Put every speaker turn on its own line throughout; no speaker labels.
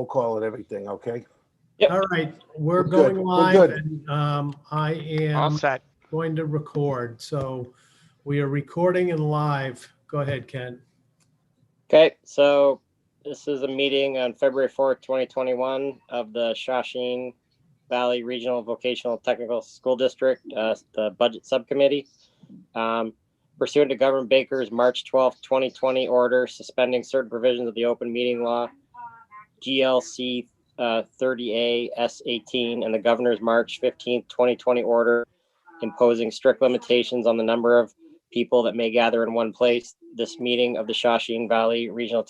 roll call and everything, okay?
Yep.
All right, we're
We're
going
good. We're
live,
good.
and I
All
am
set.
going to record. So we are recording and live. Go ahead, Ken.
Okay, so this is a meeting on February 4th, 2021 of the Shawsheen Valley Regional Vocational Technical School District, the Budget Subcommittee. Pursuant to Governor Baker's March 12th, 2020 order suspending certain provisions of the open meeting law, GLC 30A S18, and the Governor's March 15th, 2020 order imposing strict limitations on the number of people that may gather in one place. This meeting of the Shawsheen Valley Regional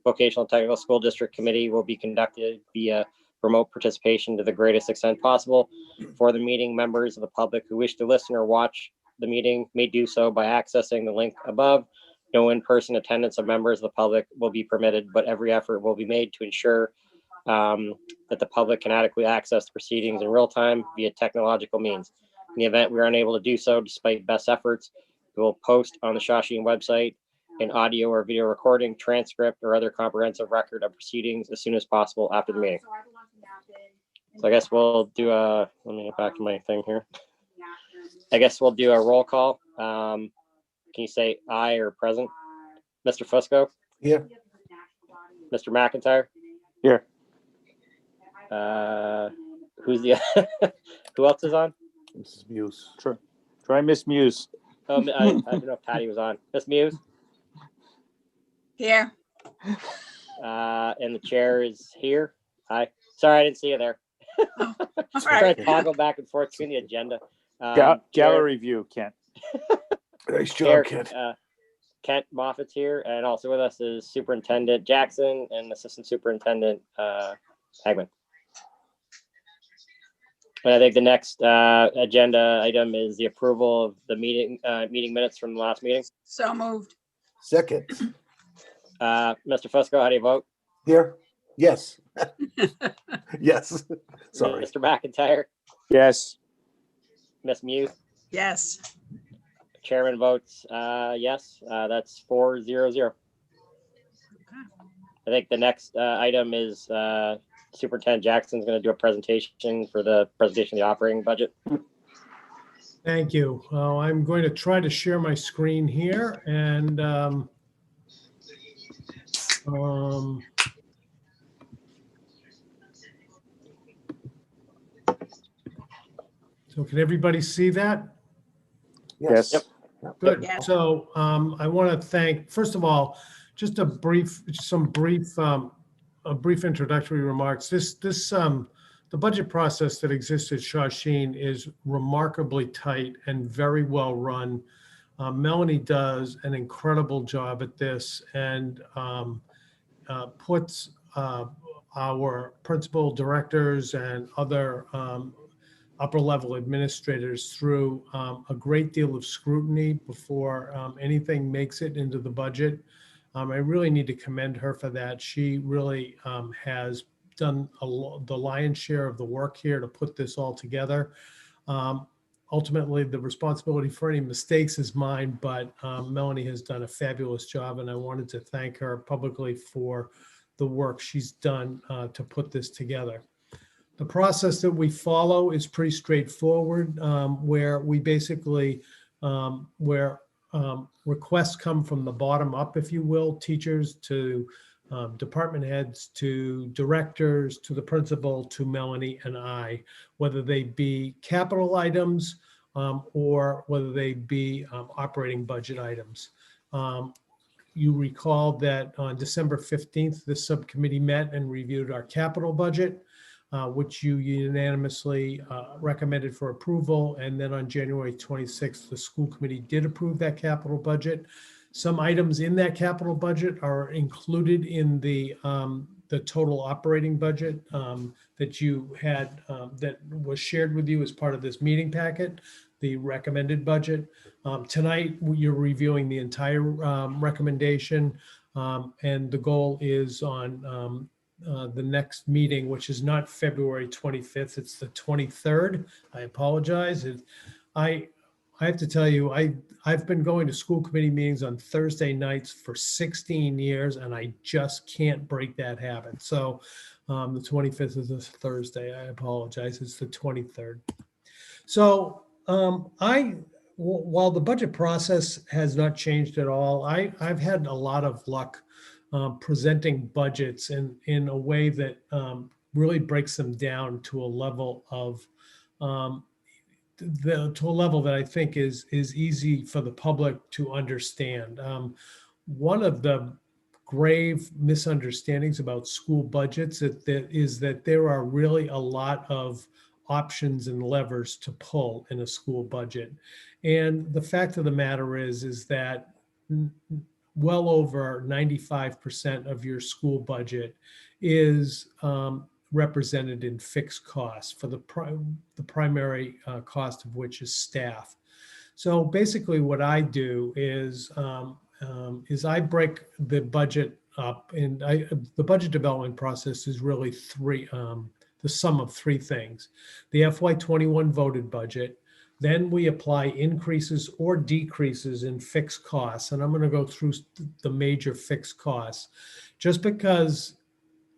Vocational Technical School District Committee will be conducted via remote participation to the greatest extent possible. For the meeting, members of the public who wish to listen or watch the meeting may do so by accessing the link above. No in-person attendance of members of the public will be permitted, but every effort will be made to ensure that the public can adequately access the proceedings in real time via technological means. In the event we are unable to do so, despite best efforts, we will post on the Shawsheen website an audio or video recording, transcript, or other comprehensive record of proceedings as soon as possible after the meeting. So I guess we'll do a, let me get back to my thing here. I guess we'll do a roll call. Can you say aye or present? Mr. Fusco?
Here.
Mr. McIntyre?
Here.
Who's the, who else is on?
Mrs. Muse.
Try Miss Muse.
Oh, I don't know if Patty was on. Miss Muse?
Here.
And the chair is here. Hi. Sorry, I didn't see you there.
All
Trying
right.
to toggle back and forth between the agenda.
Gallery view, Kent.
Nice
Chair,
job, kid.
Kent Moffat's here, and also with us is Superintendent Jackson and Assistant Superintendent Hagman. And I think the next agenda item is the approval of the meeting minutes from the last meeting.
So moved.
Second.
Mr. Fusco, how do you vote?
Here. Yes. Yes. Sorry.
Mr. McIntyre,
Yes.
Miss Muse,
Yes.
Chairman votes yes. That's 4-0-0. I think the next item is Superintendent Jackson's going to do a presentation for the presentation of the operating budget.
Thank you. I'm going to try to share my screen here, and so can everybody see that?
Yes.
Yep.
Good.
Yeah.
So I want to thank, first of all, just a brief introductory remarks. The budget process that exists at Shawsheen is remarkably tight and very well run. Melanie does an incredible job at this and puts our principal directors and other upper level administrators through a great deal of scrutiny before anything makes it into the budget. I really need to commend her for that. She really has done the lion's share of the work here to put this all together. Ultimately, the responsibility for any mistakes is mine, but Melanie has done a fabulous job, and I wanted to thank her publicly for the work she's done to put this together. The process that we follow is pretty straightforward, where we basically, requests come from the bottom up, if you will, teachers to department heads, to directors, to the principal, to Melanie and I, whether they be capital items or whether they be operating budget items. You recall that on December 15th, the subcommittee met and reviewed our capital budget, which you unanimously recommended for approval. And then on January 26th, the school committee did approve that capital budget. Some items in that capital budget are included in the total operating budget that you had, that was shared with you as part of this meeting packet, the recommended budget. Tonight, you're reviewing the entire recommendation, and the goal is on the next meeting, which is not February 25th, it's the 23rd. I apologize. I I have to tell you, I've been going to school committee meetings on Thursday nights for 16 years, and I just can't break that habit. So the 25th is a Thursday. I apologize. It's the 23rd. So while the budget process has not changed at all, I've had a lot of luck presenting budgets in a way that really breaks them down to a level of to a level that I think is easy for the public to understand. One of the grave misunderstandings about school budgets is that there are really a lot of options and levers to pull in a school budget. And the fact of the matter is that well over 95% of your school budget is represented in fixed costs for the primary cost of which is staff. So basically what I do is I break the budget up, and the budget development process is really the sum of three things. The FY21 voted budget, then we apply increases or decreases in fixed costs, and I'm going to go through the major fixed costs. Just because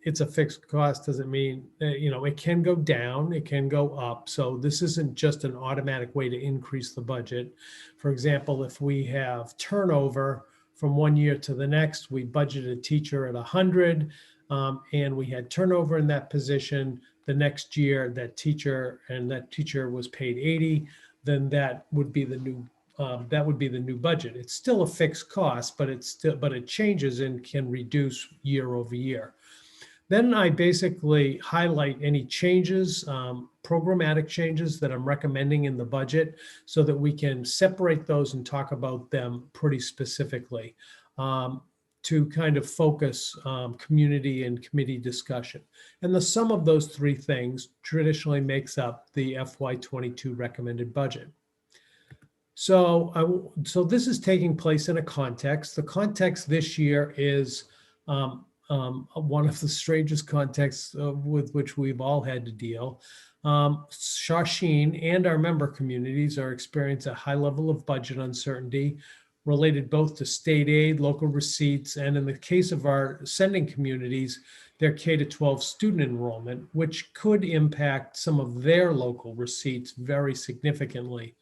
it's a fixed cost doesn't mean, it can go down, it can go up. So this isn't just an automatic way to increase the budget. For example, if we have turnover from one year to the next, we budgeted a teacher at 100 and we had turnover in that position. The next year, that teacher was paid 80, then that would be the new budget. It's still a fixed cost, but it changes and can reduce year over year. Then I basically highlight any changes, programmatic changes that I'm recommending in the budget so that we can separate those and talk about them pretty specifically to kind of focus community and committee discussion. And the sum of those three things traditionally makes up the FY22 recommended budget. So this is taking place in a context. The context this year is one of the strangest contexts with which we've all had to deal. Shawsheen and our member communities are experiencing a high level of budget uncertainty related both to state aid, local receipts, and in the case of our sending communities, their K-12 student enrollment, which could impact some of their local receipts very significantly.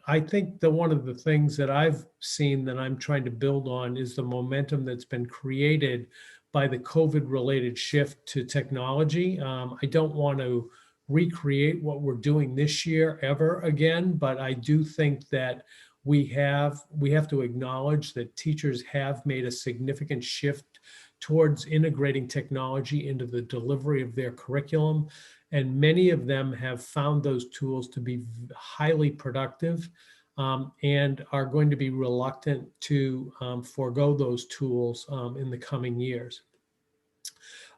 I think that one of the things that I've seen that I'm trying to build on is the momentum that's been created by the COVID-related shift to technology. I don't want to recreate what we're doing this year ever again, but I do think that we have to acknowledge that teachers have made a significant shift towards integrating technology into the delivery of their curriculum. And many of them have found those tools to be highly productive and are going to be reluctant to forego those tools in the coming years.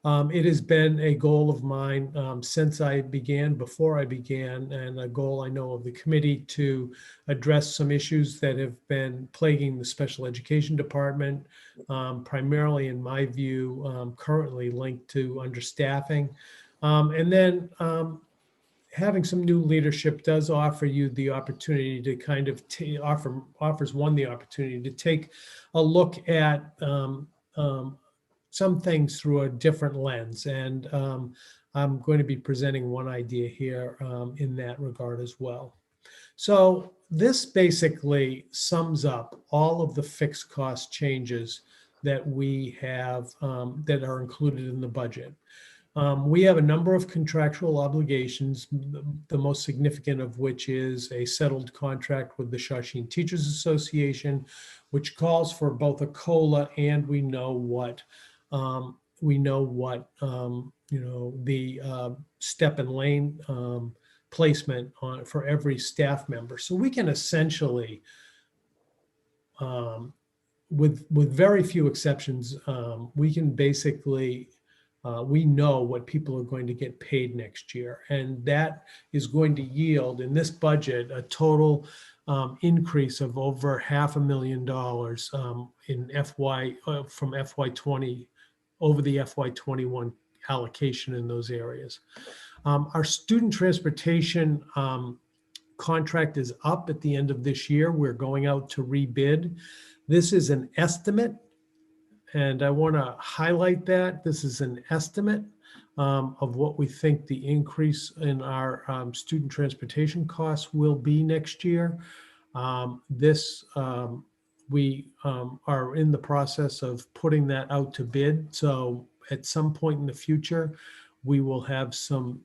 It has been a goal of mine since I began, before I began, and a goal I know of the committee to address some issues that have been plaguing the special education department, primarily in my view, currently linked to understaffing. And then having some new leadership does offer you the opportunity to kind of offers one the opportunity to take a look at some things through a different lens. And I'm going to be presenting one idea here in that regard as well. So this basically sums up all of the fixed cost changes that we have that are included in the budget. We have a number of contractual obligations, the most significant of which is a settled contract with the Shawsheen Teachers Association, which calls for both a COLA and we know what the step and lane placement for every staff member. So we can essentially, with very few exceptions, we can basically we know what people are going to get paid next year. And that is going to yield in this budget a total increase of over $500,000 in from FY20 over the FY21 allocation in those areas. Our student transportation contract is up at the end of this year. We're going out to rebid. This is an estimate, and I want to highlight that. This is an estimate of what we think the increase in our student transportation costs will be next year. We are in the process of putting that out to bid. So at some point in the future, we will have some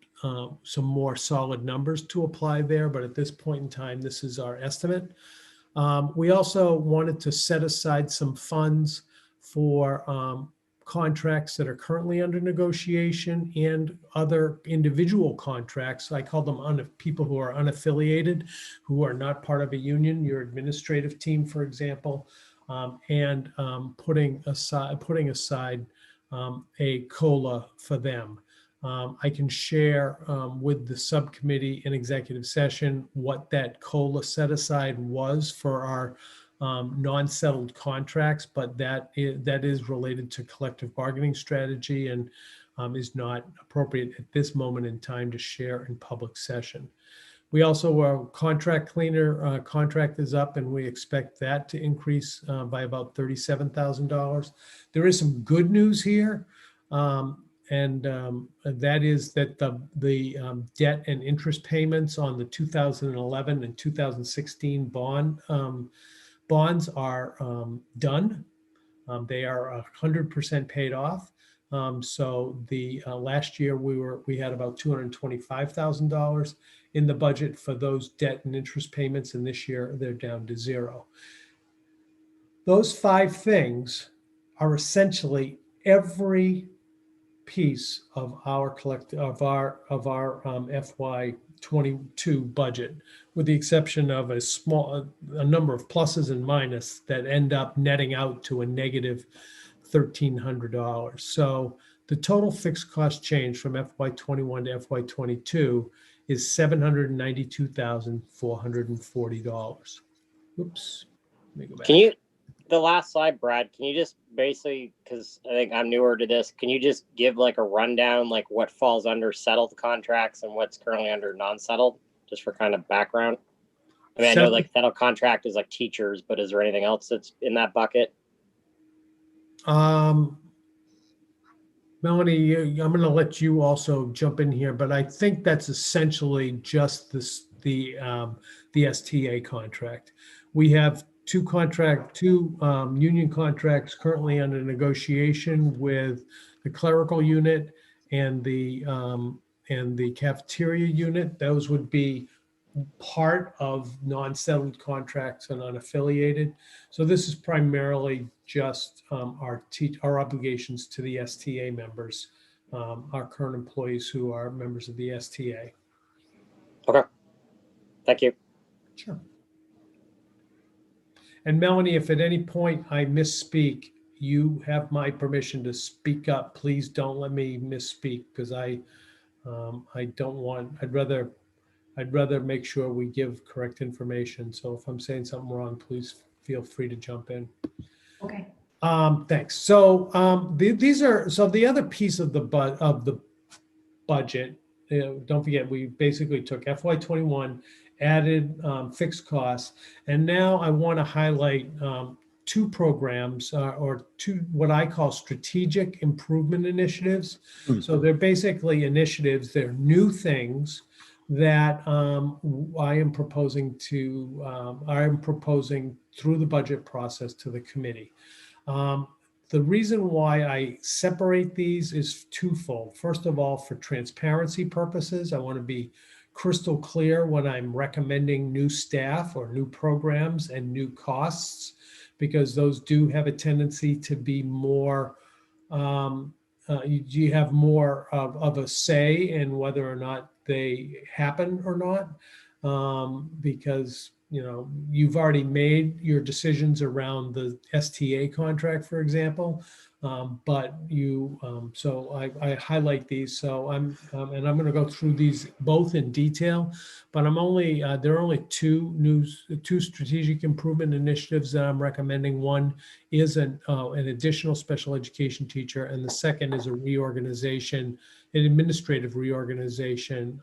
more solid numbers to apply there. But at this point in time, this is our estimate. We also wanted to set aside some funds for contracts that are currently under negotiation and other individual contracts. I call them people who are unaffiliated, who are not part of a union, your administrative team, for example, and putting aside a COLA for them. I can share with the subcommittee in executive session what that COLA set aside was for our non-settled contracts, but that is related to collective bargaining strategy and is not appropriate at this moment in time to share in public session. We also, our contract cleaner contract is up, and we expect that to increase by about $37,000. There is some good news here. And that is that the debt and interest payments on the 2011 and 2016 bonds are done. They are 100% paid off. So the last year we had about $225,000 in the budget for those debt and interest payments, and this year they're down to zero. Those 5 things are essentially every piece of our FY22 budget, with the exception of a number of pluses and minuses that end up netting out to a negative $1,300. So the total fixed cost change from FY21 to FY22 is $792,440. Oops, let me go back.
The last slide, Brad, can you just basically, because I think I'm newer to this, can you just give like a rundown, like what falls under settled contracts and what's currently under non-settled, just for kind of background? I mean, I know like settled contract is like teachers, but is there anything else that's in that bucket?
Melanie, I'm going to let you also jump in here, but I think that's essentially just the STA contract. We have two union contracts currently under negotiation with the clerical unit and the cafeteria unit. Those would be part of non-settled contracts and unaffiliated. So this is primarily just our obligations to the STA members, our current employees who are members of the STA.
Okay, thank you.
Sure. And Melanie, if at any point I misspeak, you have my permission to speak up. Please don't let me misspeak, because I don't want. I'd rather make sure we give correct information. So if I'm saying something wrong, please feel free to jump in.
Okay.
Thanks. So the other piece of the budget. Don't forget, we basically took FY21, added fixed costs, and now I want to highlight 2 programs or 2 what I call strategic improvement initiatives. So they're basically initiatives. They're new things that I am proposing through the budget process to the committee. The reason why I separate these is twofold. First of all, for transparency purposes, I want to be crystal clear when I'm recommending new staff or new programs and new costs, because those do have a tendency to be more, you have more of a say in whether or not they happen or not, because you've already made your decisions around the STA contract, for example, but so I highlight these. So and I'm going to go through these both in detail, but there are only 2 strategic improvement initiatives that I'm recommending. One is an additional special education teacher, and the second is an administrative reorganization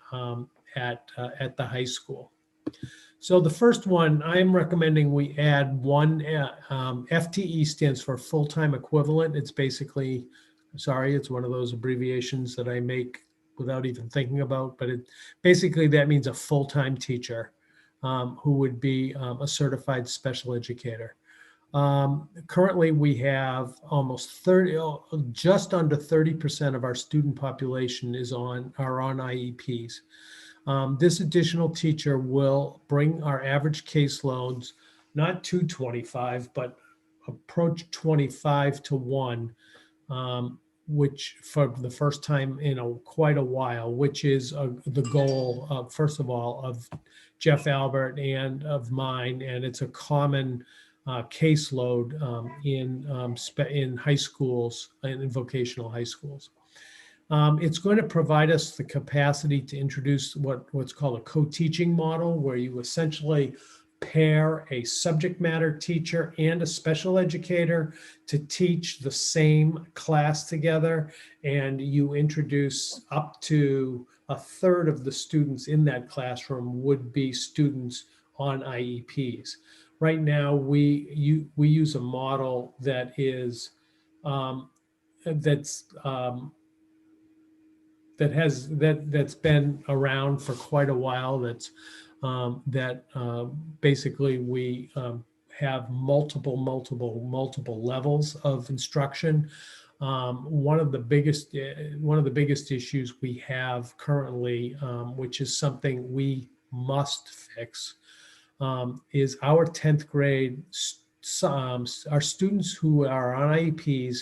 at the high school. So the first one, I'm recommending we add one, FTE stands for full-time equivalent. It's basically, sorry, it's one of those abbreviations that I make without even thinking about, but basically that means a full-time teacher who would be a certified special educator. Currently, we have just under 30% of our student population are on IEPs. This additional teacher will bring our average caseloads not to 25, but approach 25 to 1, which for the first time in quite a while, which is the goal, first of all, of Jeff Albert and of mine, and it's a common caseload in high schools and in vocational high schools. It's going to provide us the capacity to introduce what's called a co-teaching model, where you essentially pair a subject matter teacher and a special educator to teach the same class together, and you introduce up to a third of the students in that classroom would be students on IEPs. Right now, we use a model that is that's been around for quite a while. Basically we have multiple levels of instruction. One of the biggest issues we have currently, which is something we must fix, is our 10th grade, our students who are on IEPs,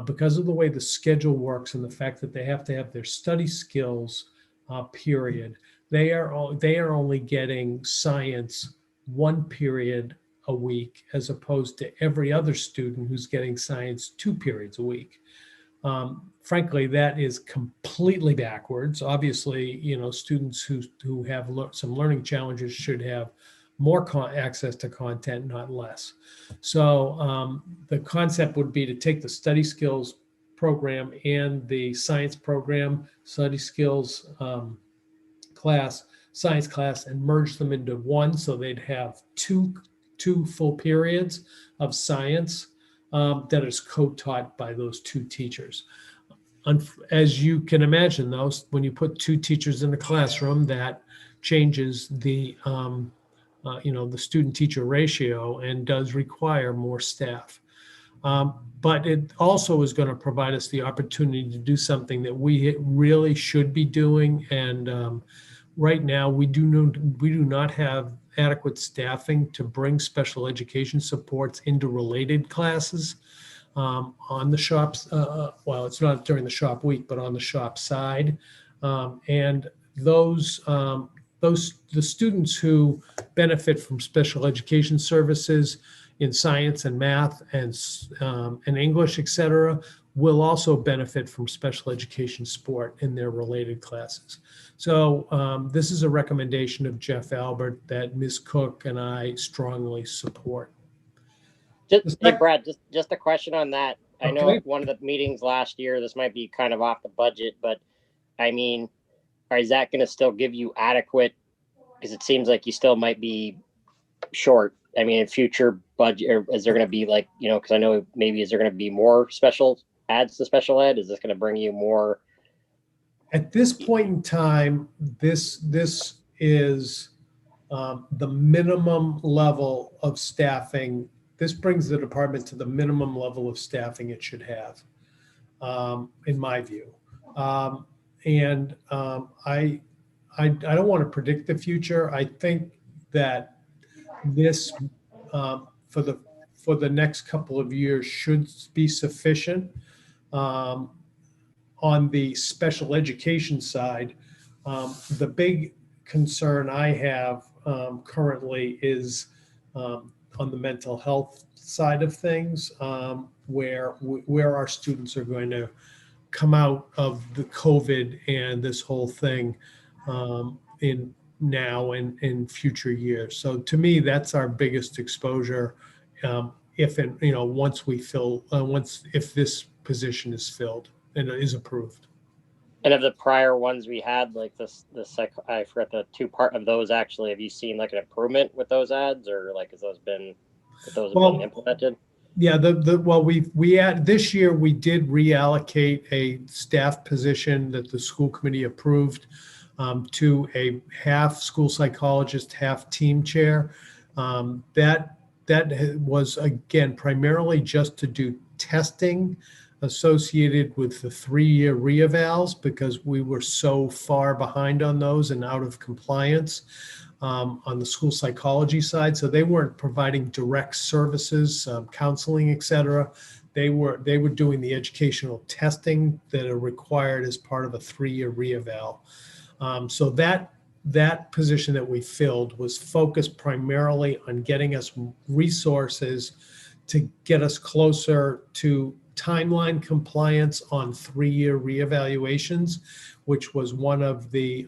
because of the way the schedule works and the fact that they have to have their study skills period, they are only getting science one period a week, as opposed to every other student who's getting science 2 periods a week. Frankly, that is completely backwards. Obviously, students who have some learning challenges should have more access to content, not less. So the concept would be to take the study skills program and the science program, study skills class, science class, and merge them into one, so they'd have two full periods of science that is co-taught by those 2 teachers. As you can imagine, though, when you put 2 teachers in the classroom, that changes the the student-teacher ratio and does require more staff. But it also is going to provide us the opportunity to do something that we really should be doing. And right now, we do not have adequate staffing to bring special education supports into related classes on the shops. Well, it's not during the shop week, but on the shop side. And the students who benefit from special education services in science and math and English, et cetera, will also benefit from special education support in their related classes. So this is a recommendation of Jeff Albert that Ms. Cook and I strongly support.
Hey, Brad, just a question on that. I know
Okay.
at one of the meetings last year, this might be kind of off the budget, but I mean, is that going to still give you adequate? Because it seems like you still might be short. I mean, in future budget, or is there going to be because I know maybe is there going to be more special adds to special ed? Is this going to bring you more?
At this point in time, this is the minimum level of staffing. This brings the department to the minimum level of staffing it should have, in my view. I don't want to predict the future. I think that this for the next couple of years should be sufficient. On the special education side, the big concern I have currently is on the mental health side of things, where our students are going to come out of the COVID and this whole thing in now and in future years. So to me, that's our biggest exposure. If this position is filled and is approved.
And of the prior ones we had, like I forgot the two part of those actually, have you seen like an improvement with those ads, or like have those been implemented?
Yeah, well, this year we did reallocate a staff position that the school committee approved to a half school psychologist, half team chair. That was, again, primarily just to do testing associated with the 3-year reevals, because we were so far behind on those and out of compliance on the school psychology side. So they weren't providing direct services, counseling, et cetera. They were doing the educational testing that are required as part of a 3-year reeval. So that position that we filled was focused primarily on getting us resources to get us closer to timeline compliance on 3-year reevaluations, which was one of the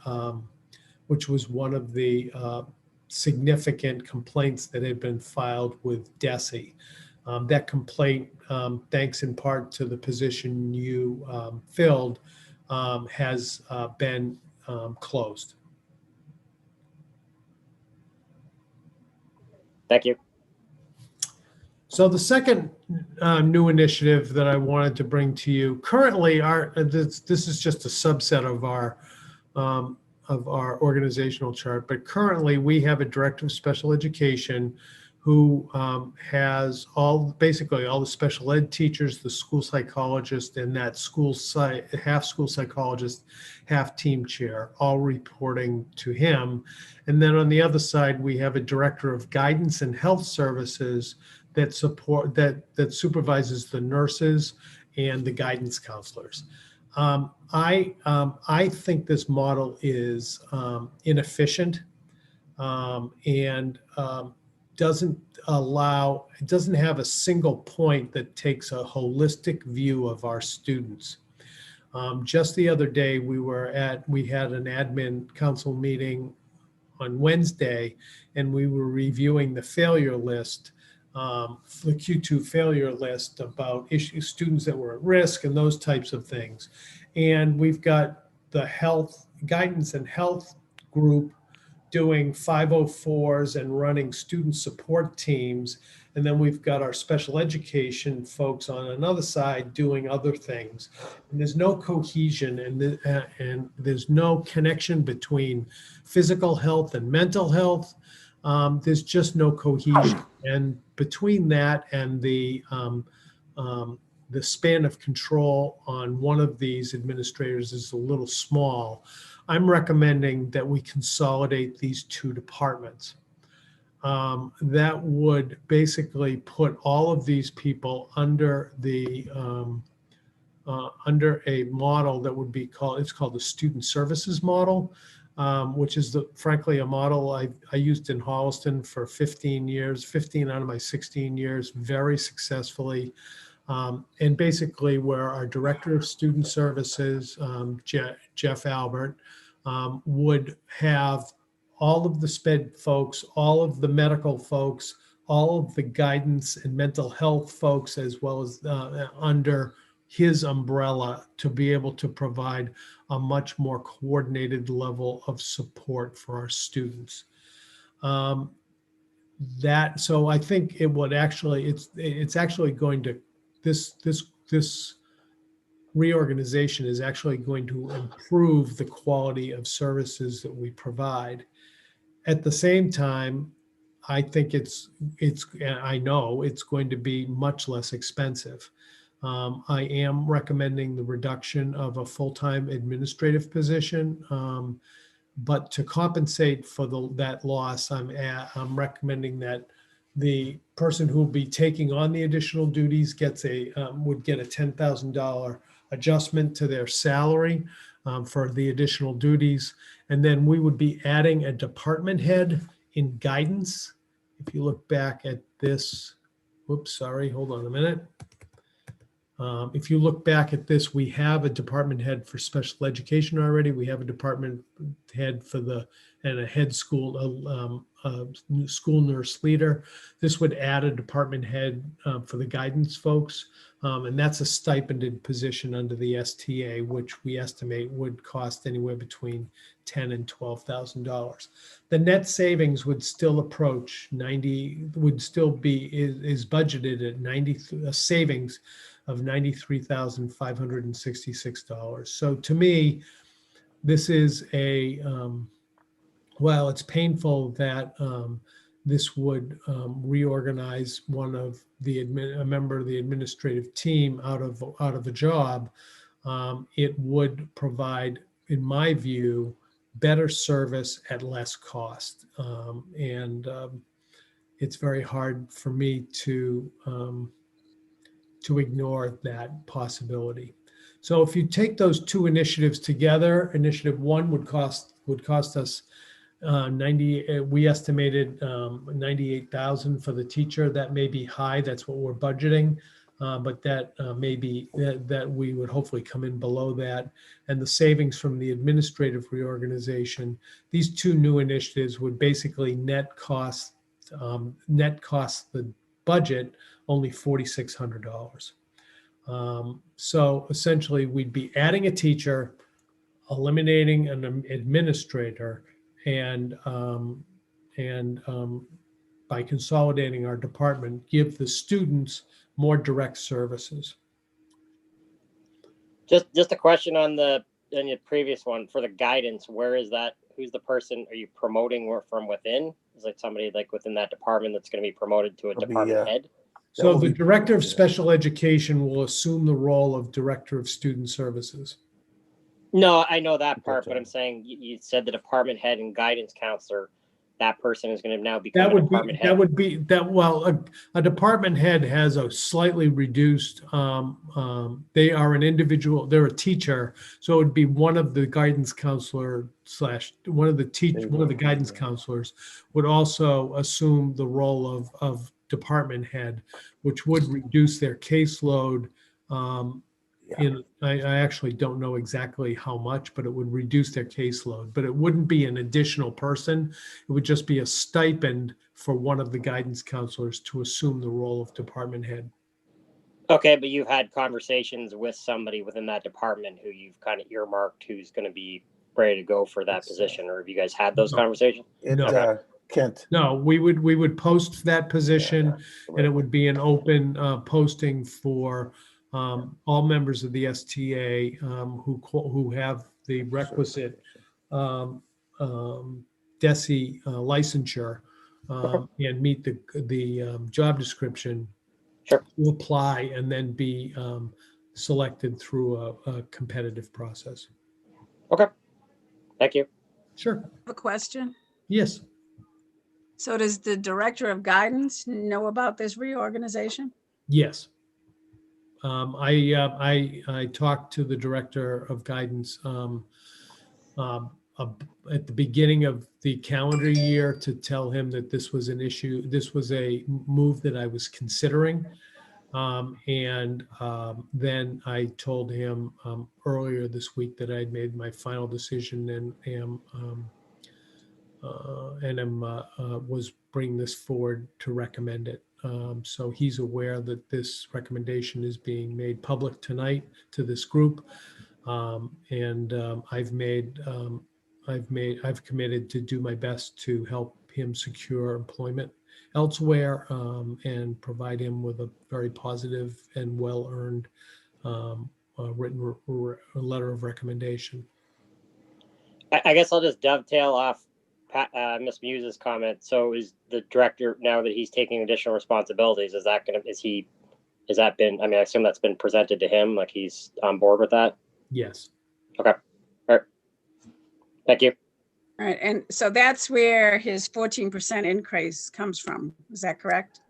significant complaints that had been filed with DESE. That complaint, thanks in part to the position you filled, has been closed.
Thank you.
So the second new initiative that I wanted to bring to you, currently, this is just a subset of our organizational chart, but currently we have a director of special education who has basically all the special ed teachers, the school psychologist, and that half school psychologist, half team chair, all reporting to him. And then on the other side, we have a director of guidance and health services that supervises the nurses and the guidance counselors. I think this model is inefficient and doesn't have a single point that takes a holistic view of our students. Just the other day, we had an admin council meeting on Wednesday, and we were reviewing the failure list, the Q2 failure list about students that were at risk and those types of things. And we've got the guidance and health group doing 504s and running student support teams. And then we've got our special education folks on another side doing other things. And there's no cohesion and there's no connection between physical health and mental health. There's just no cohesion. And between that and the span of control on one of these administrators is a little small, I'm recommending that we consolidate these two departments. That would basically put all of these people under under a model that would be called the student services model, which is frankly a model I used in Holliston for 15 years, 15 out of my 16 years, very successfully. And basically where our director of student services, Jeff Albert, would have all of the SPED folks, all of the medical folks, all of the guidance and mental health folks, as well as under his umbrella, to be able to provide a much more coordinated level of support for our students. So I think it would actually, it's actually going to, this reorganization is actually going to improve the quality of services that we provide. At the same time, I think I know it's going to be much less expensive. I am recommending the reduction of a full-time administrative position, but to compensate for that loss, I'm recommending that the person who will be taking on the additional duties would get a $10,000 adjustment to their salary for the additional duties. And then we would be adding a department head in guidance. If you look back at this, hold on a minute. If you look back at this, we have a department head for special education already. We have a department head and a head school, school nurse leader. This would add a department head for the guidance folks. And that's a stipended position under the STA, which we estimate would cost anywhere between $10,000 and $12,000. The net savings would still approach 90, would still be, is budgeted at 90, a savings of $93,566. So to me, this is a, while it's painful that this would reorganize one of the a member of the administrative team out of a job, it would provide, in my view, better service at less cost. It's very hard for me to ignore that possibility. So if you take those two initiatives together, initiative one would cost us 90. We estimated 98,000 for the teacher. That may be high. That's what we're budgeting, but that may be that we would hopefully come in below that. And the savings from the administrative reorganization, these two new initiatives would basically net cost the budget only $4,600. So essentially, we'd be adding a teacher, eliminating an administrator, and by consolidating our department, give the students more direct services.
Just a question on the previous one for the guidance. Where is that? Who's the person? Are you promoting from within? Is it somebody like within that department that's going to be promoted to a department head?
So the director of special education will assume the role of director of student services.
No, I know that part, but I'm saying you said the department head and guidance counselor. That person is going to now become a department head.
Well, a department head has a slightly reduced. They are an individual. They're a teacher, so it would be one of the guidance counselor / one of the guidance counselors would also assume the role of department head, which would reduce their caseload. I actually don't know exactly how much, but it would reduce their caseload. But it wouldn't be an additional person. It would just be a stipend for one of the guidance counselors to assume the role of department head.
Okay, but you've had conversations with somebody within that department who you've kind of earmarked who's going to be ready to go for that position, or have you guys had those conversations?
No.
Kent.
No, we would post that position, and it would be an open posting for all members of the STA who have the requisite DESE licensure and meet the job description.
Sure.
To apply and then be selected through a competitive process.
Okay. Thank you.
Sure.
I have a question.
Yes.
So does the director of guidance know about this reorganization?
Yes. I talked to the director of guidance at the beginning of the calendar year to tell him that this was an issue. This was a move that I was considering. Then I told him earlier this week that I'd made my final decision and was bringing this forward to recommend it. So he's aware that this recommendation is being made public tonight to this group. I've committed to do my best to help him secure employment elsewhere and provide him with a very positive and well-earned written letter of recommendation.
I guess I'll just dovetail off Ms. Muse's comment. So is the director, now that he's taking additional responsibilities, I assume that's been presented to him, like he's on board with that?
Yes.
Okay. All right. Thank you.
All right, and so that's where his 14% increase comes from. Is that correct?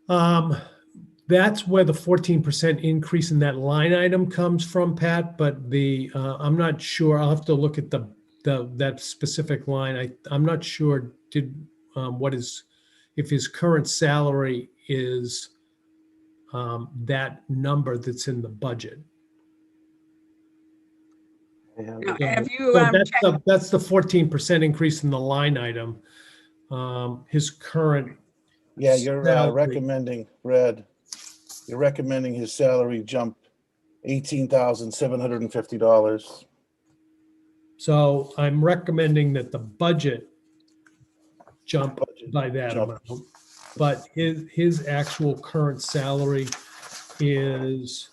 That's where the 14% increase in that line item comes from, Pat, but I'm not sure. I'll have to look at that specific line. I'm not sure if his current salary is that number that's in the budget.
Now, have you
So that's the 14% increase in the line item. His current
Yeah, you're
salary.
recommending red. You're recommending his salary jump $18,750.
So I'm recommending that the budget jump by that
Jump.
amount. But his actual current salary is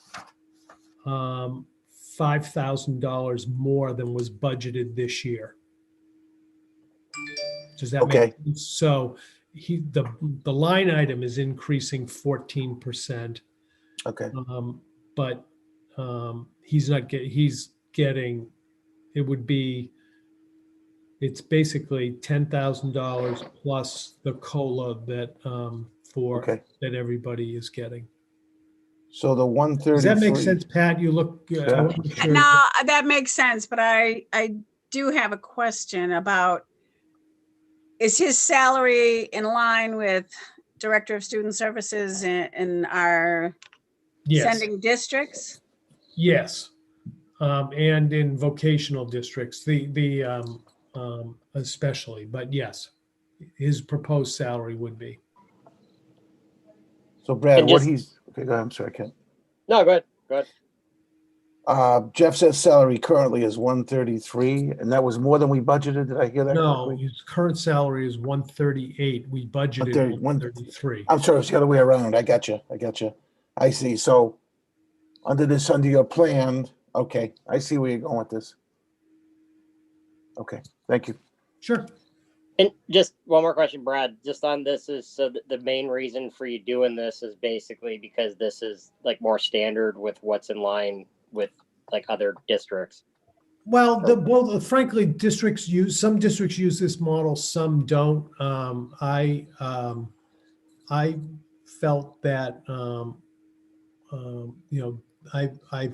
$5,000 more than was budgeted this year. Does that make
Okay.
sense? So the line item is increasing 14%.
Okay,
But he's getting, it's basically $10,000 plus the COLA that
okay.
that everybody is getting.
So the
Does that make
133.
sense, Pat? You look. I wasn't sure.
No, that makes sense, but I do have a question about, is his salary in line with Director of Student Services in our
Yes.
sending districts?
Yes, and in vocational districts, especially, but yes, his proposed salary would be.
So Brad,
And
what
just-
he's, okay, go ahead. I'm sorry, Ken.
No, go ahead. Go ahead.
Jeff says salary currently is 133, and that was more than we budgeted. Did I hear that
No,
correctly?
his current salary is 138. We budgeted 133.
I'm sorry, it's the other way around. I got you. I see. So under your plan, okay, I see where you're going with this. Okay, thank you.
Sure.
And just one more question, Brad, just on this is, so the main reason for you doing this is basically because this is like more standard with what's in line with like other districts.
Well, frankly, some districts use this model, some don't. I felt that I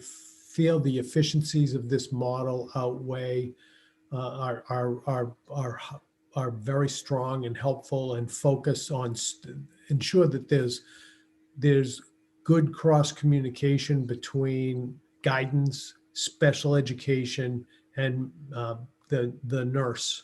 feel the efficiencies of this model outweigh are very strong and helpful, and focus on ensure that there's good cross communication between guidance, special education, and the nurse.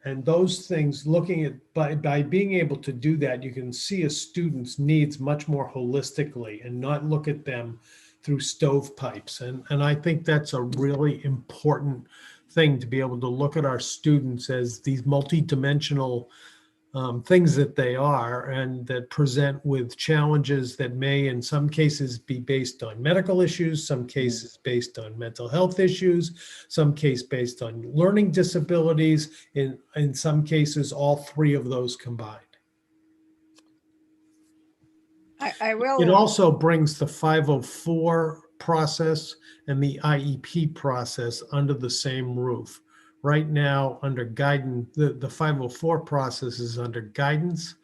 And those things, looking at by being able to do that, you can see a student's needs much more holistically and not look at them through stovepipes. And I think that's a really important thing, to be able to look at our students as these multidimensional things that they are, and that present with challenges that may in some cases be based on medical issues, some cases based on mental health issues, some case based on learning disabilities, in some cases all three of those combined.
I will.
It also brings the 504 process and the IEP process under the same roof. Right now, under guidance, the 504 process is under guidance,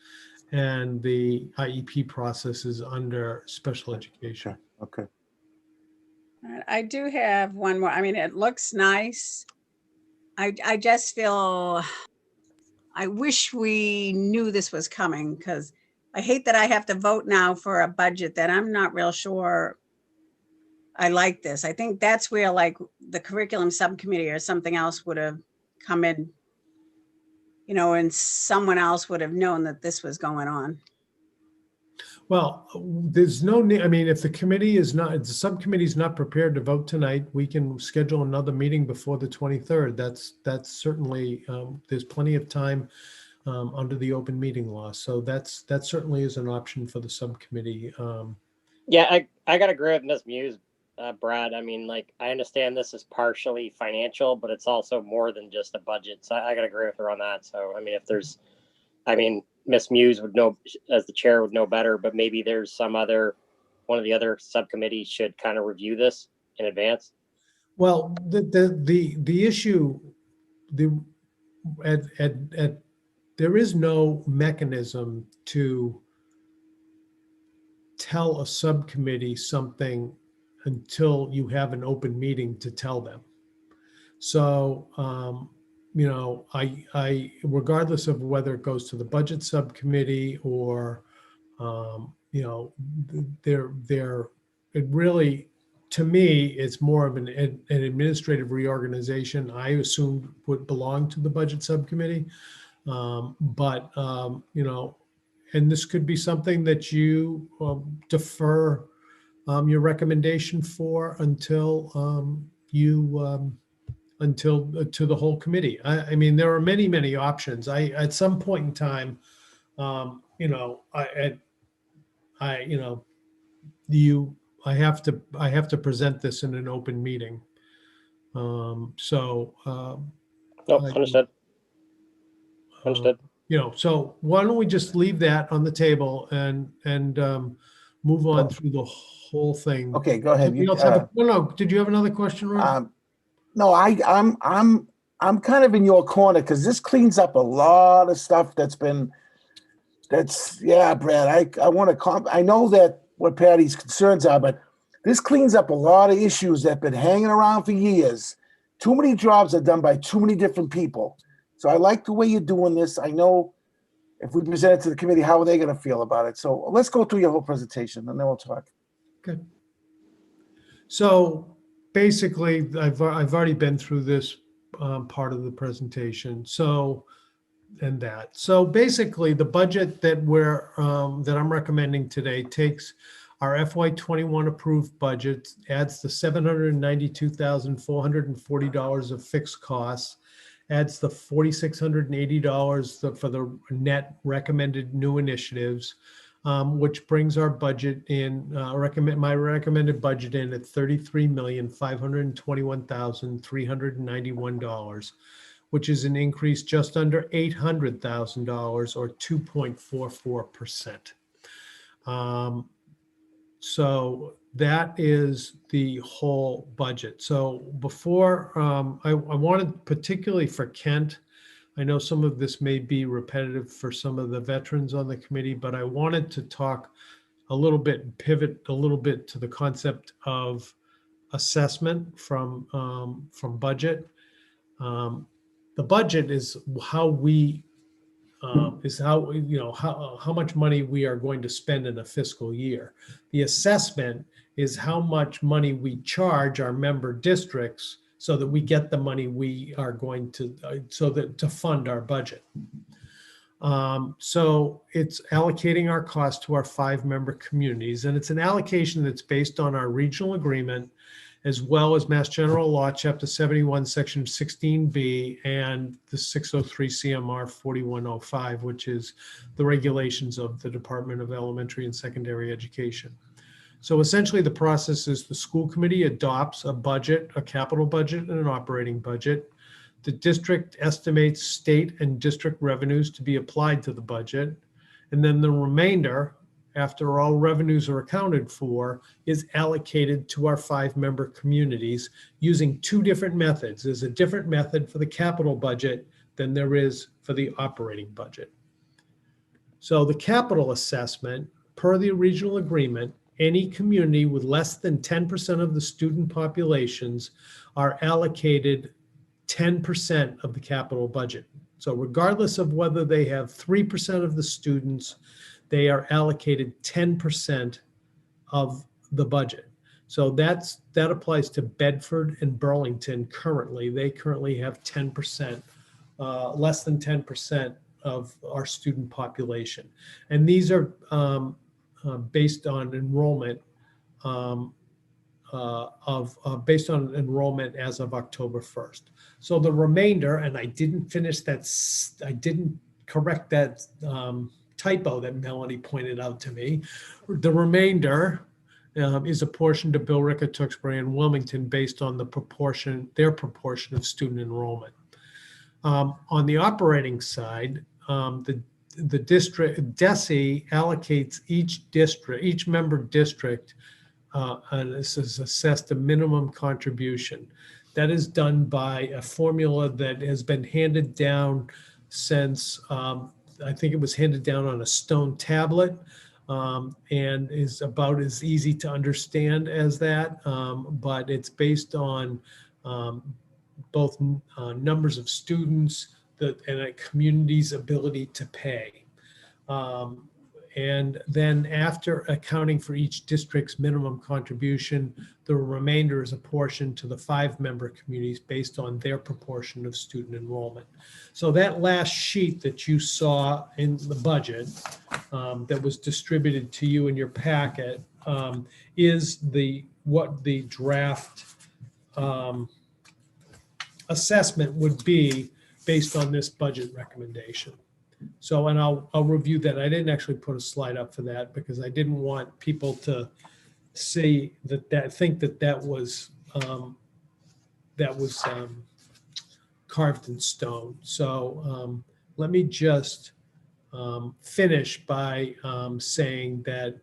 and the IEP process is under special education.
Okay.
I do have one more. I mean, it looks nice. I just feel, I wish we knew this was coming, because I hate that I have to vote now for a budget that I'm not real sure I like this. I think that's where like the curriculum subcommittee or something else would have come in, and someone else would have known that this was going on.
Well, there's no need. I mean, if the subcommittee is not prepared to vote tonight, we can schedule another meeting before the 23rd. That's certainly, there's plenty of time under the open meeting law. So that certainly is an option for the subcommittee.
Yeah, I gotta agree with Ms. Muse, Brad. I mean, like, I understand this is partially financial, but it's also more than just a budget. So I gotta agree with her on that. So, I mean, Ms. Muse would know, as the chair would know better, but maybe there's one of the other subcommittees should kind of review this in advance.
Well, the issue, there is no mechanism to tell a subcommittee something until you have an open meeting to tell them. So, I regardless of whether it goes to the budget subcommittee or, it really, to me, it's more of an administrative reorganization. I assumed would belong to the budget subcommittee. And this could be something that you defer your recommendation for until to the whole committee. I mean, there are many, many options. At some point in time, you know, you know, I have to present this in an open meeting.
Nope, understood. Understood.
You know, so why don't we just leave that on the table and move on through the whole thing?
Okay, go ahead.
Somebody else have no, did you have another question, Ron?
No, I'm kind of in your corner because this cleans up a lot of stuff yeah, Brad. I want to I know that what Patty's concerns are, but this cleans up a lot of issues that have been hanging around for years. Too many jobs are done by too many different people. So I like the way you're doing this. I know if we present it to the committee, how are they going to feel about it? So let's go through your whole presentation and then we'll talk.
Good. So basically, I've already been through this part of the presentation. So basically, the budget that I'm recommending today takes our FY21 approved budget, adds the $792,440 of fixed costs, adds the $4,680 for the net recommended new initiatives, which brings our budget in, my recommended budget in at $33,521,391, which is an increase just under $800,000 or 2.44%. So that is the whole budget. So before, I wanted particularly for Kent, I know some of this may be repetitive for some of the veterans on the committee, but I wanted to talk a little bit, pivot a little bit to the concept of assessment from budget. The budget is how we how much money we are going to spend in a fiscal year. The assessment is how much money we charge our member districts so that we get the money we are going to, to fund our budget. So it's allocating our costs to our 5-member communities, and it's an allocation that's based on our regional agreement, as well as Mass General Law, Chapter 71, Section 16B, and the 603 CMR 4105, which is the regulations of the Department of Elementary and Secondary Education. So essentially the process is the school committee adopts a budget, a capital budget, and an operating budget. The district estimates state and district revenues to be applied to the budget. And then the remainder, after all revenues are accounted for, is allocated to our 5-member communities using 2 different methods. There's a different method for the capital budget than there is for the operating budget. So the capital assessment, per the regional agreement, any community with less than 10% of the student populations are allocated 10% of the capital budget. So regardless of whether they have 3% of the students, they are allocated 10% of the budget. So that applies to Bedford and Burlington currently. They currently have 10%, less than 10% of our student population. And these are based on enrollment based on enrollment as of October 1st. So the remainder, and I didn't finish that, I didn't correct that typo that Melanie pointed out to me. The remainder is apportioned to Billerica, Tewksbury, and Wilmington based on their proportion of student enrollment. On the operating side, the district, DESE allocates each member district, and this is assessed a minimum contribution. That is done by a formula that has been handed down since, I think it was handed down on a stone tablet, and is about as easy to understand as that, but it's based on both numbers of students and a community's ability to pay. And then after accounting for each district's minimum contribution, the remainder is apportioned to the 5-member communities based on their proportion of student enrollment. So that last sheet that you saw in the budget that was distributed to you in your packet is what the draft assessment would be based on this budget recommendation. So, and I'll review that. I didn't actually put a slide up for that because I didn't want people to see think that was carved in stone. So let me just finish by saying that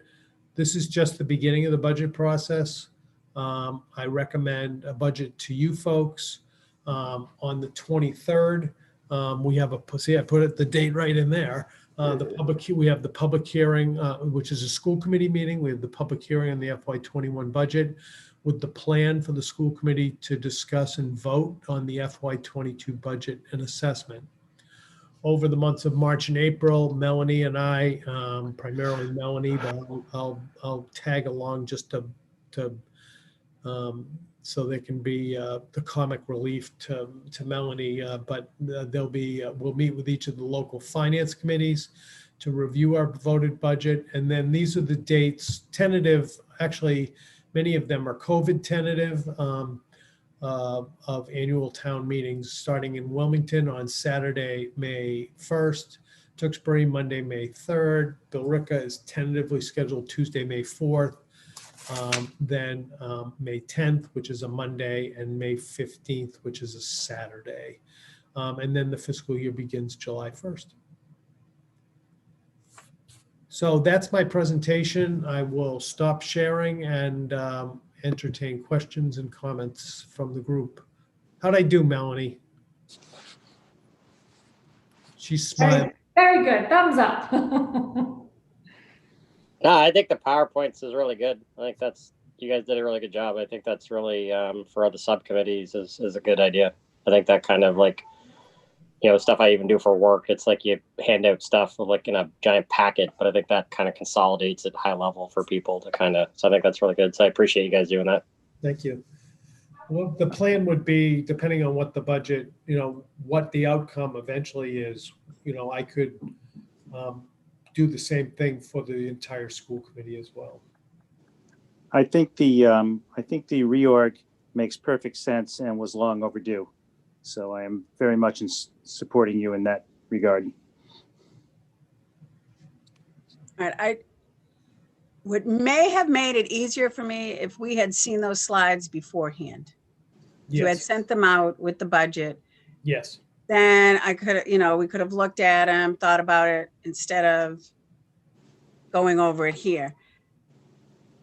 this is just the beginning of the budget process. I recommend a budget to you folks on the 23rd. We have see, I put the date right in there. We have the public hearing, which is a school committee meeting. We have the public hearing on the FY21 budget with the plan for the school committee to discuss and vote on the FY22 budget and assessment. Over the months of March and April, Melanie and I, primarily Melanie, but I'll tag along just to so there can be the comic relief to Melanie, but we'll meet with each of the local finance committees to review our voted budget. And then these are the dates, tentative, actually, many of them are COVID tentative, of annual town meetings, starting in Wilmington on Saturday, May 1st, Tewksbury, Monday, May 3rd, Billerica is tentatively scheduled Tuesday, May 4th, then May 10th, which is a Monday, and May 15th, which is a Saturday. And then the fiscal year begins July 1st. So that's my presentation. I will stop sharing and entertain questions and comments from the group. How'd I do, Melanie? She's smiling.
Very good. Thumbs up.
No, I think the PowerPoints is really good. I think you guys did a really good job. I think that's really, for other subcommittees is a good idea. I think that kind of like, stuff I even do for work, it's like you hand out stuff like in a giant packet, but I think that kind of consolidates at high level for people to so I think that's really good. So I appreciate you guys doing that.
Thank you. Well, the plan would be, depending on what the budget, what the outcome eventually is, I could do the same thing for the entire school committee as well.
I think the reorg makes perfect sense and was long overdue. So I am very much supporting you in that regard.
All right, what may have made it easier for me if we had seen those slides beforehand.
Yes.
You had sent them out with the budget.
Yes.
Then I could, we could have looked at them, thought about it instead of going over it here.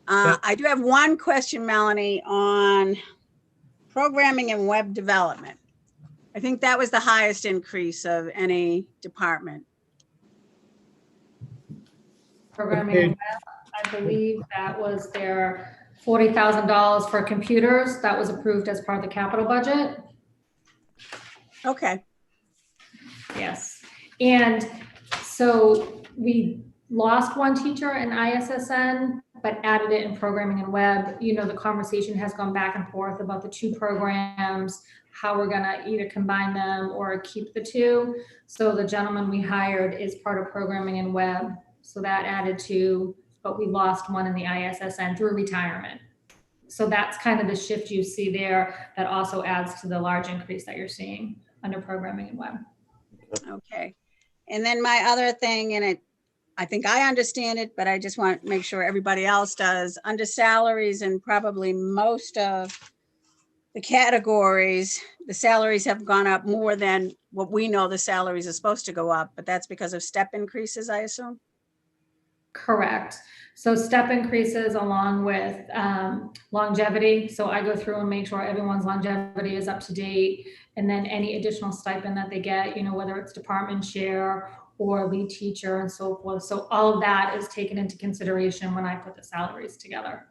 I do have one question, Melanie, on programming and web development. I think that was the highest increase of any department.
Programming and web, I believe that was their $40,000 for computers. That was approved as part of the capital budget.
Okay.
Yes. And so we lost one teacher in ISSN, but added it in programming and web. The conversation has gone back and forth about the two programs, how we're going to either combine them or keep the two. So the gentleman we hired is part of programming and web. So that added to, but we lost one in the ISSN through retirement. So that's kind of the shift you see there that also adds to the large increase that you're seeing under programming and web.
Okay. And then my other thing, and I think I understand it, but I just want to make sure everybody else does. Under salaries and probably most of the categories, the salaries have gone up more than what we know the salaries are supposed to go up, but that's because of step increases, I assume?
Correct. So step increases along with longevity. So I go through and make sure everyone's longevity is up to date. And then any additional stipend that they get, whether it's department share or lead teacher and so forth. So all of that is taken into consideration when I put the salaries together.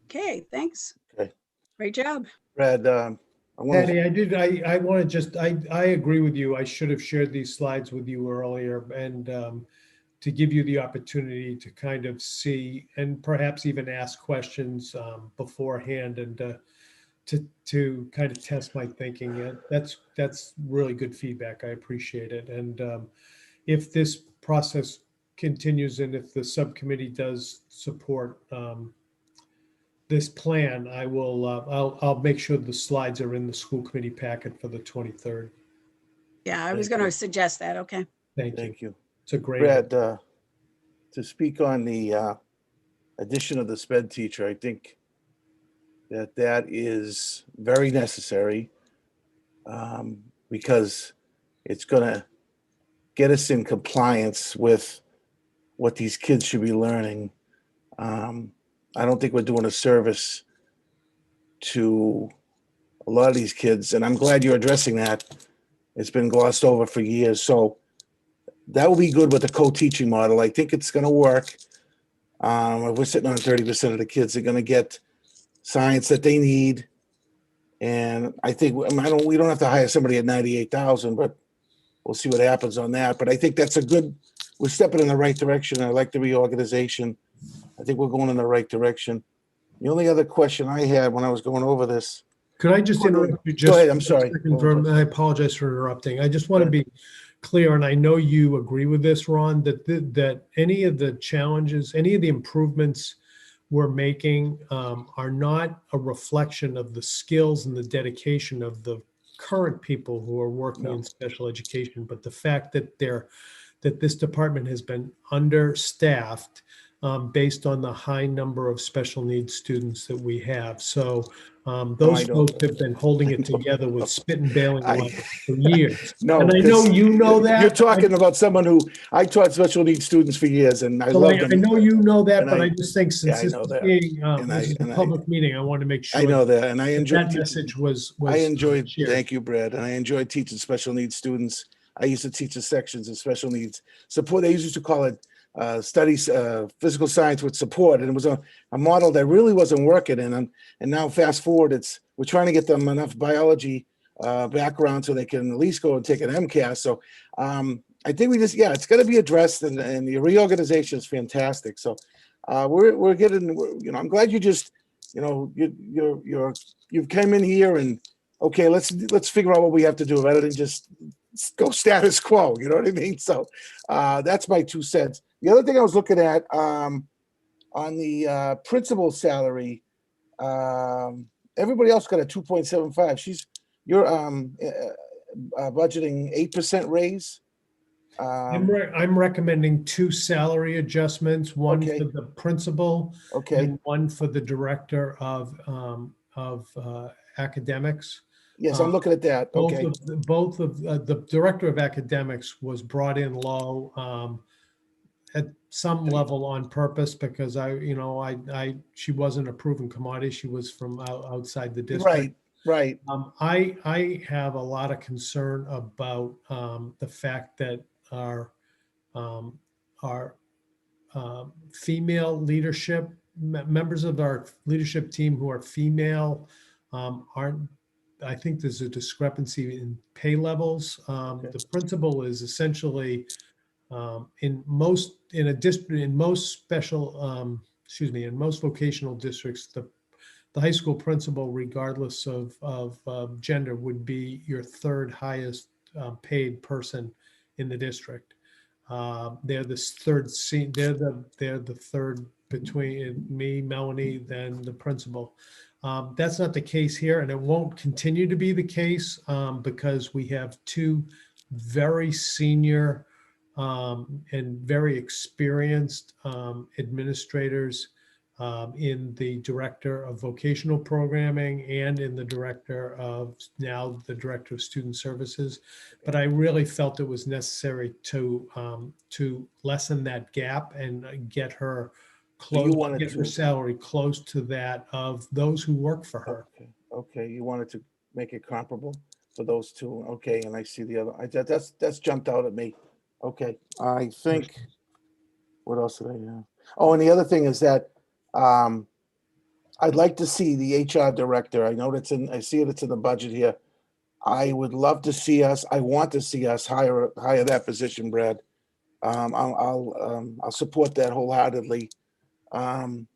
Okay, thanks.
Okay.
Great job.
Brad, I want
Patty, I want to just, I agree with you. I should have shared these slides with you earlier and to give you the opportunity to kind of see and perhaps even ask questions beforehand and to kind of test my thinking. That's really good feedback. I appreciate it. And if this process continues and if the subcommittee does support this plan, I will, I'll make sure the slides are in the school committee packet for the 23rd.
Yeah, I was
Thank
going to
you.
suggest that. Okay.
Thank you.
Thank you.
It's a great.
Brad, to speak on the addition of the sped teacher, I think that is very necessary because it's going to get us in compliance with what these kids should be learning. I don't think we're doing a service to a lot of these kids, and I'm glad you're addressing that. It's been glossed over for years. So that will be good with the co-teaching model. I think it's going to work. If we're sitting on 30% of the kids, they're going to get science that they need. And I think, we don't have to hire somebody at 98,000, but we'll see what happens on that. But I think that's we're stepping in the right direction. I like the reorganization. I think we're going in the right direction. The only other question I had when I was going over this.
Could I just interrupt you?
Go ahead, I'm sorry.
I apologize for interrupting. I just want to be clear, and I know you agree with this, Ron, that any of the challenges, any of the improvements we're making are not a reflection of the skills and the dedication of the current people who are working in special education, but the fact that this department has been understaffed based on the high number of special needs students that we have. So those folks have been holding it together with spit and bailing for years.
No,
and I know you know that.
You're talking about someone who I taught special needs students for years, and I love them.
I know you know that, but I just think since this is a public meeting, I want to make sure.
I know that, and I enjoyed
that message was
shared. Thank you, Brad, and I enjoyed teaching special needs students. I used to teach the sections of special needs support. They used to call it studies, physical science with support, and it was a model that really wasn't working. And now fast forward, we're trying to get them enough biology background so they can at least go and take an MCAS. So I think it's going to be addressed, and the reorganization is fantastic. So we're getting, I'm glad you just, you've come in here and okay, let's figure out what we have to do rather than just go status quo. You know what I mean? So that's my 2 cents. The other thing I was looking at on the principal salary, everybody else got a 2.75. You're budgeting 8% raise.
I'm recommending 2 salary adjustments, one for the principal, and one for the director of academics.
Yes, I'm looking at that. Okay.
Both of the director of academics was brought in low at some level on purpose because she wasn't a proven commodity. She was from outside the district.
Right.
I have a lot of concern about the fact that our female leadership members of our leadership team who are female aren't. I think there's a discrepancy in pay levels. The principal is essentially in most vocational districts, the high school principal, regardless of gender, would be your 3rd highest paid person in the district. They're the third between me, Melanie, then the principal. That's not the case here, and it won't continue to be the case because we have 2 very senior and very experienced administrators in the director of vocational programming and in the director of student services. But I really felt it was necessary to lessen that gap and get her her salary close to that of those who work for her.
Okay. You wanted to make it comparable for those 2. Okay, and I see the other. That's jumped out at me. Okay, I think. What else did I have? Oh, and the other thing is that I'd like to see the HR director. I know I see it's in the budget here. I would love to see us. I want to see us hire that position, Brad. I'll support that wholeheartedly.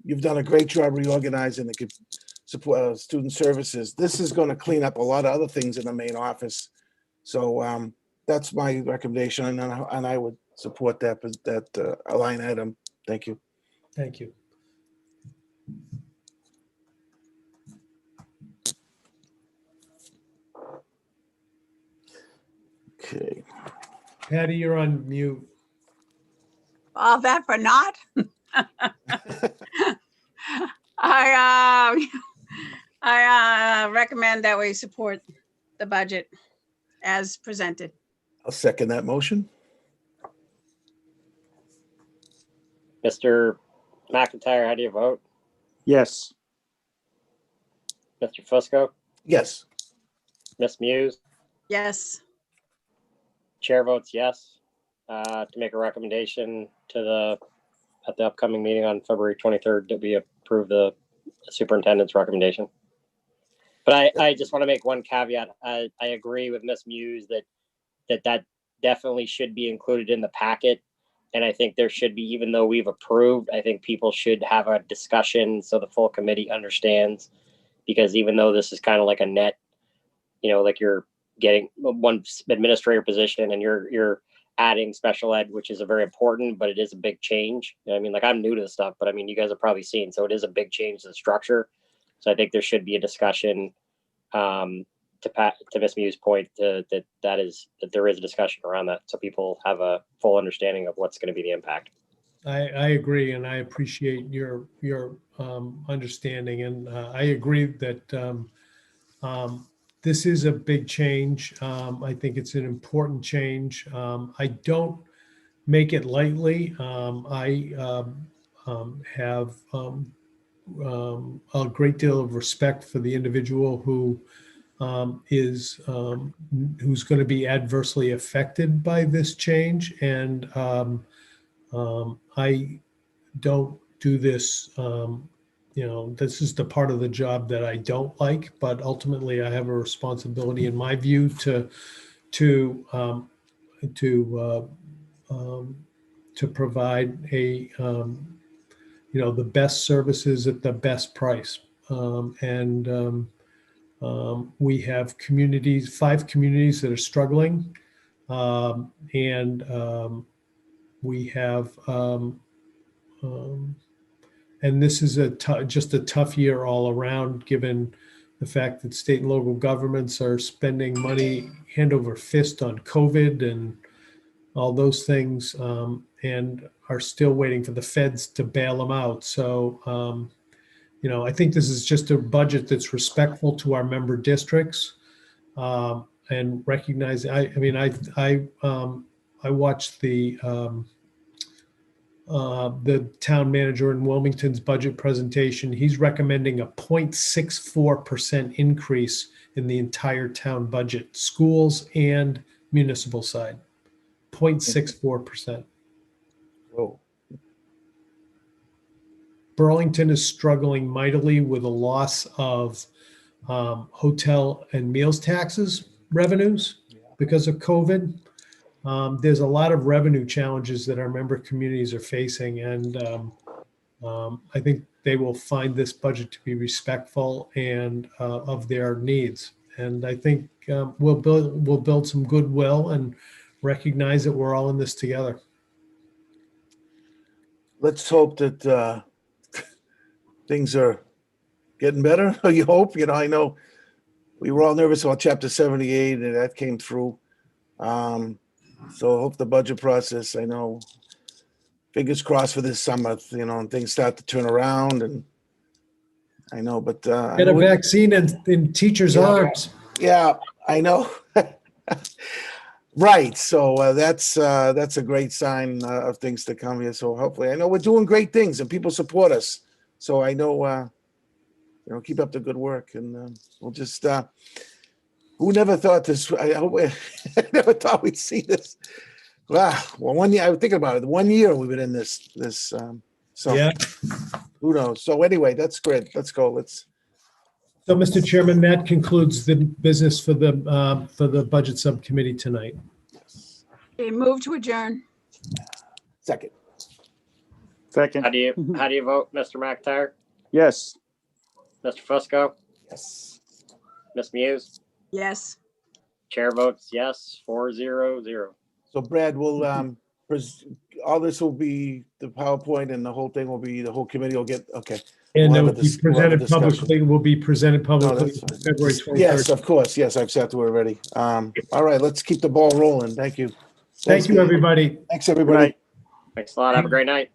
You've done a great job reorganizing the support student services. This is going to clean up a lot of other things in the main office. So that's my recommendation, and I would support that line item. Thank you.
Thank you.
Okay.
Patty, you're on mute.
All that for naught? I recommend that we support the budget as presented.
I'll second that motion.
Mr. McIntyre, how do you vote?
Yes.
Mr. Fusco?
Yes.
Ms. Muse?
Yes,
Chair votes yes, to make a recommendation at the upcoming meeting on February 23rd that we approve the superintendent's recommendation. But I just want to make one caveat. I agree with Ms. Muse that definitely should be included in the packet. And I think there should be, even though we've approved, I think people should have a discussion so the full committee understands. Because even though this is kind of like a net, like you're getting one administrator position and you're adding special ed, which is a very important, but it is a big change. I mean, like, I'm new to this stuff, but I mean, you guys have probably seen, so it is a big change to the structure. So I think there should be a discussion, to Ms. Muse's point, that there is a discussion around that, so people have a full understanding of what's going to be the impact.
I agree, and I appreciate your understanding, and I agree that this is a big change. I think it's an important change. I don't make it lightly. I have a great deal of respect for the individual who's going to be adversely affected by this change, and I don't do this. This is the part of the job that I don't like, but ultimately I have a responsibility, in my view, to provide the best services at the best price. We have 5 communities that are struggling, and we have, and this is just a tough year all around, given the fact that state and local governments are spending money hand over fist on COVID and all those things, and are still waiting for the feds to bail them out. So, I think this is just a budget that's respectful to our member districts, and recognize. I watched the town manager in Wilmington's budget presentation. He's recommending a 0.64% increase in the entire town budget, schools and municipal side. 0.64%.
Whoa.
Burlington is struggling mightily with a loss of hotel and meals taxes revenues because of COVID. There's a lot of revenue challenges that our member communities are facing, and I think they will find this budget to be respectful and of their needs. And I think we'll build some goodwill and recognize that we're all in this together.
Let's hope that things are getting better. You hope. I know we were all nervous about Chapter 78, and that came through. So I hope the budget process, I know, fingers crossed for this summer, and things start to turn around, and I know, but
Get a vaccine in teachers' arms.
Yeah, I know. Right. So that's a great sign of things to come here. So hopefully, I know we're doing great things and people support us. So I know, keep up the good work, and we'll just. Who never thought this? I never thought we'd see this. Wow. Well, 1 year. I was thinking about it. 1 year we've been in this. So
Yeah.
Who knows? So anyway, that's great. Let's go.
So, Mr. Chairman, that concludes the business for the budget subcommittee tonight.
okay, move to adjourn.
Second.
How do you vote, Mr. McIntyre?
Yes.
Mr. Fusco?
Yes.
Ms. Muse?
Yes.
Chair votes yes, 4-0-0.
So Brad, we'll all this will be, the PowerPoint and the whole thing will be, the whole committee will get, okay.
And
We'll
it
have
will
a
be
dis- we'll have a
presented
discussion.
publicly, will be presented
No,
publicly
that's fine.
February 23rd.
Yes, of course. Yes, I've sat through it already. All right, let's keep the ball rolling. Thank you.
Thank you,
Pete.
everybody.
Thanks,
Good
everybody.
night.
Thanks a lot. Have a great night.